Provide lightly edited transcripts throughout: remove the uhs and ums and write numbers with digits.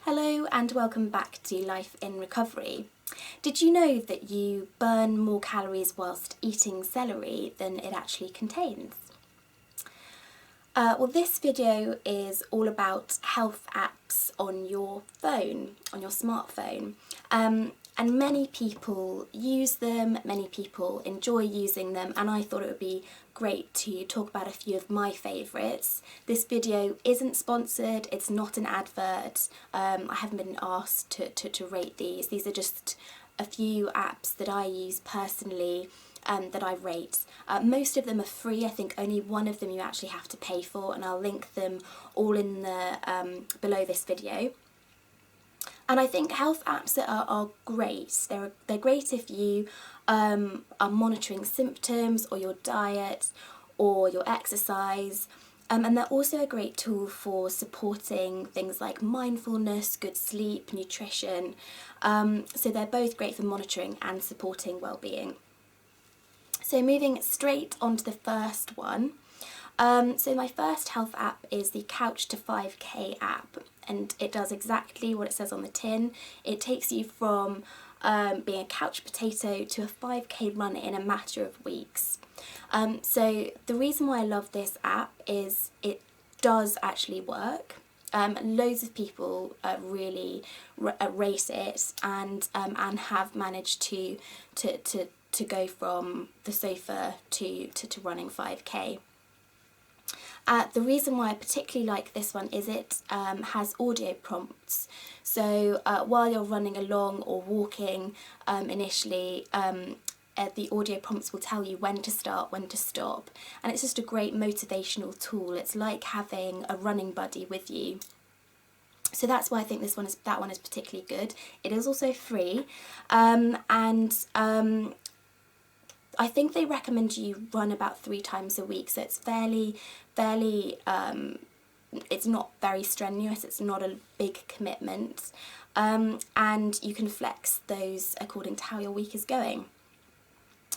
Hello and welcome back to Life in Recovery. Did you know that you burn more calories whilst eating celery than it actually contains? Well, this video is all about health apps on your phone, on your smartphone. And many people use them, many people enjoy using them, and I thought it would be great to talk about a few of my favourites. This video isn't sponsored, it's not an advert, I haven't been asked to rate these. These are just a few apps that I use personally that I rate. Most of them are free. I think only one of them you actually have to pay for, and I'll link them all in the below this video. And I think health apps are great. They're great if you are monitoring symptoms or your diet or your exercise. And they're also a great tool for supporting things like mindfulness, good sleep, nutrition. So they're both great for monitoring and supporting well-being. So moving straight on to the first one. So my first health app is the Couch to 5K app, and it does exactly what it says on the tin. It takes you from being a couch potato to a 5K runner in a matter of weeks. So the reason why I love this app is it does actually work. Loads of people really rate it and have managed to go from the sofa to running 5K. The reason why I particularly like this one is it has audio prompts. So while you're running along or walking initially, the audio prompts will tell you when to start, when to stop, and it's just a great motivational tool. It's like having a running buddy with you. So that's why I think that one is particularly good. It is also free, and I think they recommend you run about 3 times a week, so it's fairly, it's not very strenuous, it's not a big commitment, and you can flex those according to how your week is going.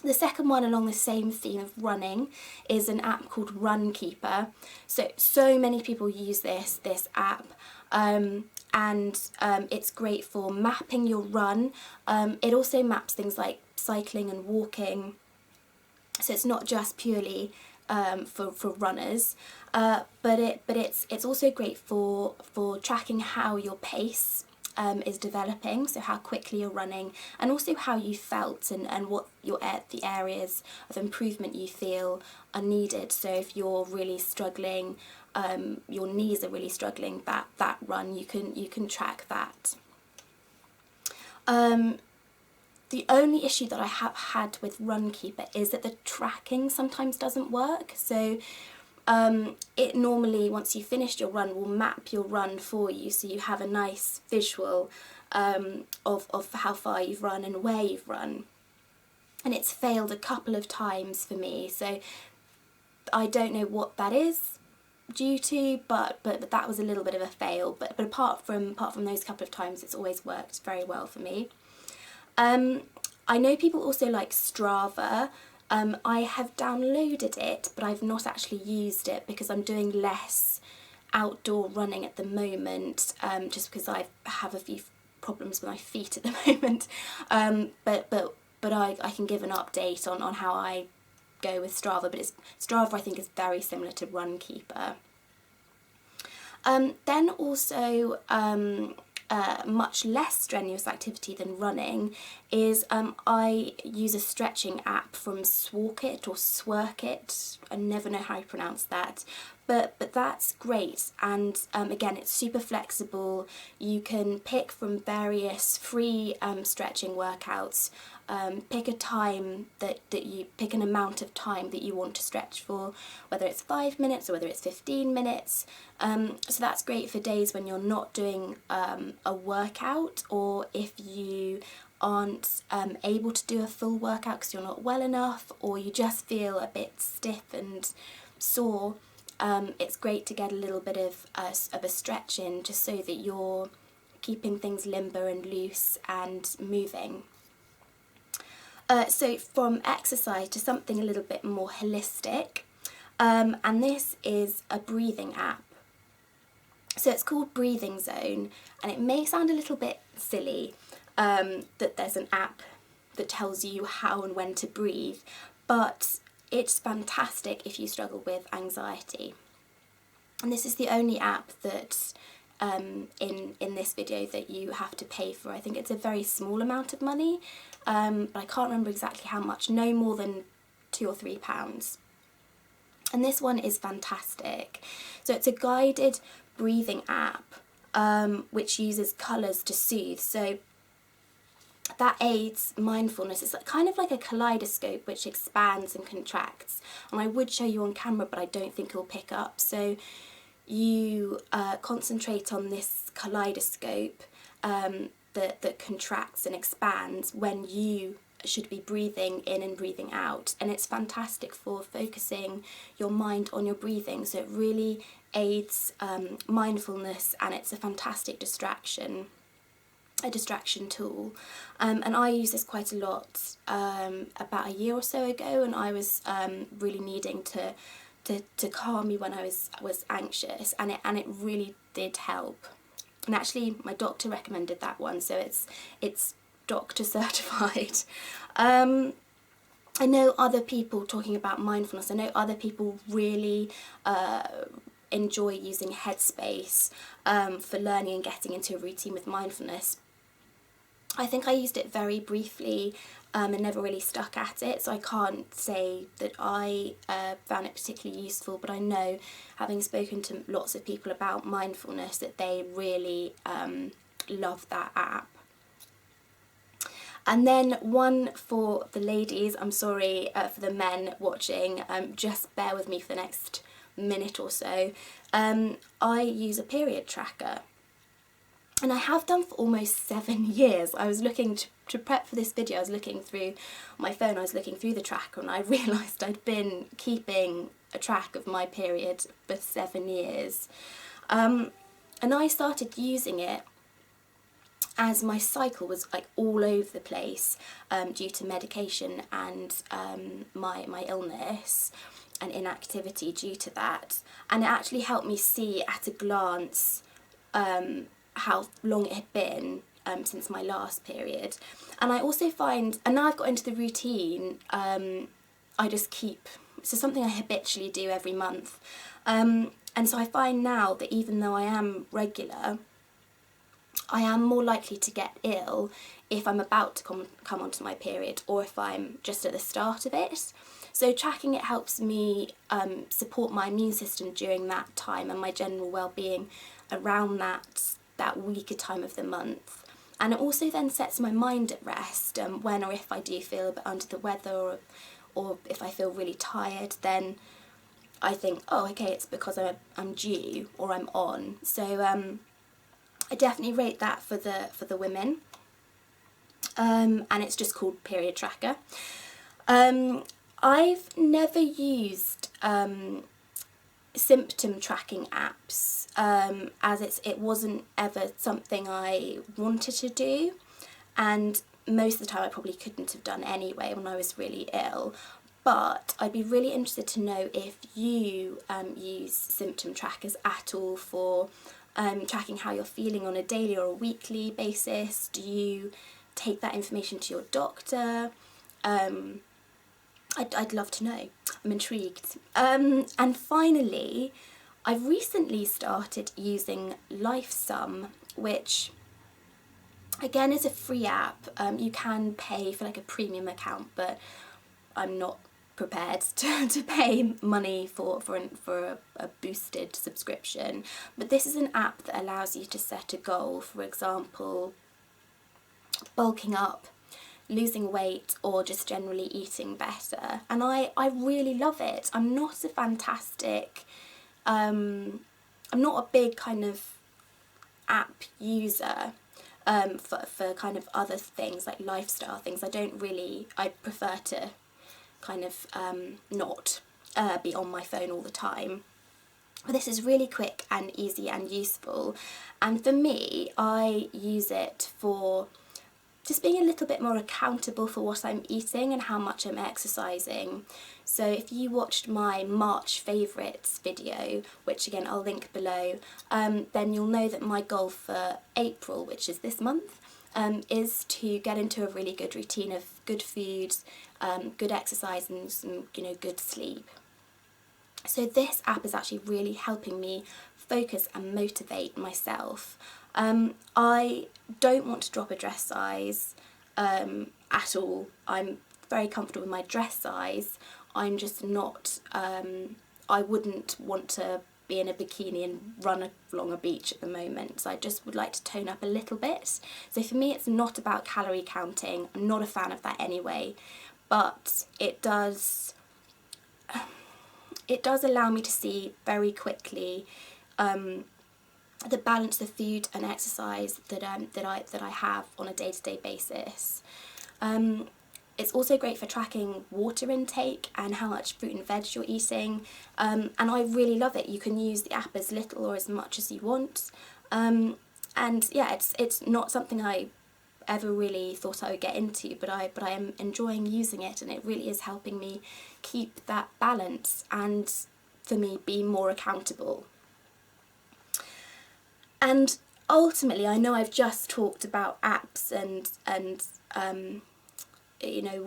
The second one along the same theme of running is an app called Runkeeper. So many people use this app, and it's great for mapping your run. It also maps things like cycling and walking. So it's not just purely for runners, but it's also great for tracking how your pace is developing, so how quickly you're running, and also how you felt and what the areas of improvement you feel are needed. So if you're really struggling, your knees are really struggling that run, you can track that. The only issue that I have had with Runkeeper is that the tracking sometimes doesn't work. So it normally, once you've finished your run, will map your run for you, so you have a nice visual of how far you've run and where you've run. And it's failed a couple of times for me, so I don't know what that is due to, but that was a little bit of a fail. But apart from those couple of times, it's always worked very well for me. I know people also like Strava. I have downloaded it, but I've not actually used it because I'm doing less outdoor running at the moment, just because I have a few problems with my feet at the moment. But I can give an update on how I go with Strava. But Strava, I think, is very similar to Runkeeper. Then also, much less strenuous activity than running is I use a stretching app from Sworkit or Sworkit. I never know how you pronounce that, but that's great. And again, it's super flexible. You can pick from various free stretching workouts. Pick a time that you pick an amount of time that you want to stretch for, whether it's 5 minutes or whether it's 15 minutes. So that's great for days when you're not doing a workout, or if you aren't able to do a full workout because you're not well enough, or you just feel a bit stiff and sore. It's great to get a little bit of a stretch in, just so that you're keeping things limber and loose and moving. So from exercise to something a little bit more holistic, and this is a breathing app. So it's called Breathing Zone, and it may sound a little bit silly that there's an app that tells you how and when to breathe, but it's fantastic if you struggle with anxiety. And this is the only app that in this video that you have to pay for. I think it's a very small amount of money, but I can't remember exactly how much, no more than £2 or £3. And this one is fantastic. So it's a guided breathing app which uses colours to soothe. So that aids mindfulness. It's kind of like a kaleidoscope which expands and contracts. And I would show you on camera, but I don't think it'll pick up. So you concentrate on this kaleidoscope that contracts and expands when you should be breathing in and breathing out. And it's fantastic for focusing your mind on your breathing. So it really aids mindfulness, and it's a fantastic distraction tool. And I use this quite a lot about a year or so ago, and I was really needing to calm me when I was anxious, and it really did help. And actually my doctor recommended that one, so it's doctor certified. I know other people talking about mindfulness. I know other people really enjoy using Headspace for learning and getting into a routine with mindfulness. I think I used it very briefly and never really stuck at it, so I can't say that I found it particularly useful, but I know, having spoken to lots of people about mindfulness, that they really love that app. And then one for the ladies, I'm sorry for the men watching, just bear with me for the next minute or so. I use a period tracker. And I have done for almost 7 years. I was looking to prep for this video, I was looking through my phone, I was looking through the tracker, and I realised I'd been keeping a track of my period for 7 years. And I started using it as my cycle was like all over the place due to medication and my illness and inactivity due to that. And it actually helped me see at a glance how long it had been since my last period. And I also find, and now I've got into the routine, I just keep, so something I habitually do every month. And so I find now that even though I am regular, I am more likely to get ill if I'm about to come onto my period, or if I'm just at the start of it. So tracking it helps me support my immune system during that time and my general well-being around that weaker time of the month. And it also then sets my mind at rest when or if I do feel a bit under the weather, or if I feel really tired, then I think, oh, okay, it's because I'm due or I'm on. So I definitely rate that for the women, and it's just called Period Tracker. I've never used symptom tracking apps, as it wasn't ever something I wanted to do, and most of the time I probably couldn't have done anyway when I was really ill. But I'd be really interested to know if you use symptom trackers at all for tracking how you're feeling on a daily or a weekly basis. Do you take that information to your doctor? I'd love to know. I'm intrigued. And finally, I've recently started using LifeSum, which again is a free app. You can pay for like a premium account, but I'm not prepared to pay money for a boosted subscription. But this is an app that allows you to set a goal, for example, bulking up, losing weight, or just generally eating better. And I really love it. I'm not a fantastic, I'm not a big kind of app user for kind of other things like lifestyle things. I prefer to kind of not be on my phone all the time. But this is really quick and easy and useful. And for me, I use it for just being a little bit more accountable for what I'm eating and how much I'm exercising. So if you watched my March favourites video, which again I'll link below, then you'll know that my goal for April, which is this month, is to get into a really good routine of good food, good exercise and some, good sleep. So this app is actually really helping me focus and motivate myself. I don't want to drop a dress size at all. I'm very comfortable with my dress size. I'm just not, I wouldn't want to be in a bikini and run along a beach at the moment, so I just would like to tone up a little bit. So for me it's not about calorie counting. I'm not a fan of that anyway, but it does allow me to see very quickly the balance of food and exercise that I have on a day-to-day basis. It's also great for tracking water intake and how much fruit and veg you're eating, and I really love it. You can use the app as little or as much as you want, and yeah, it's not something I ever really thought I would get into, but I am enjoying using it, and it really is helping me keep that balance and for me be more accountable. And ultimately, I know I've just talked about apps and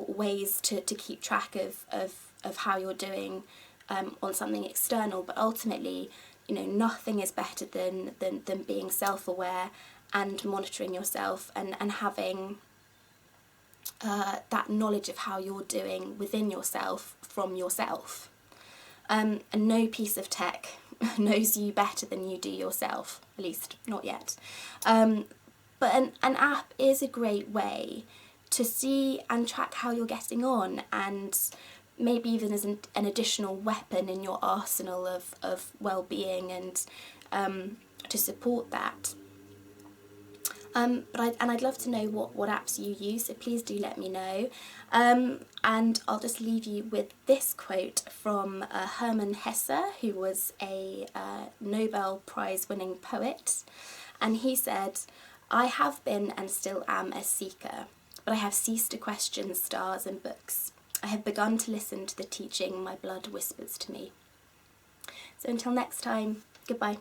ways to keep track of how you're doing on something external, but ultimately, nothing is better than being self-aware and monitoring yourself and having that knowledge of how you're doing within yourself from yourself. And no piece of tech knows you better than you do yourself, at least not yet. But an app is a great way to see and track how you're getting on, and maybe even as an additional weapon in your arsenal of well-being and to support that. I'd love to know what apps you use, so please do let me know. And I'll just leave you with this quote from Herman Hesse, who was a Nobel Prize winning poet, and he said, "I have been and still am a seeker, but I have ceased to question stars and books. I have begun to listen to the teaching my blood whispers to me." So until next time, goodbye.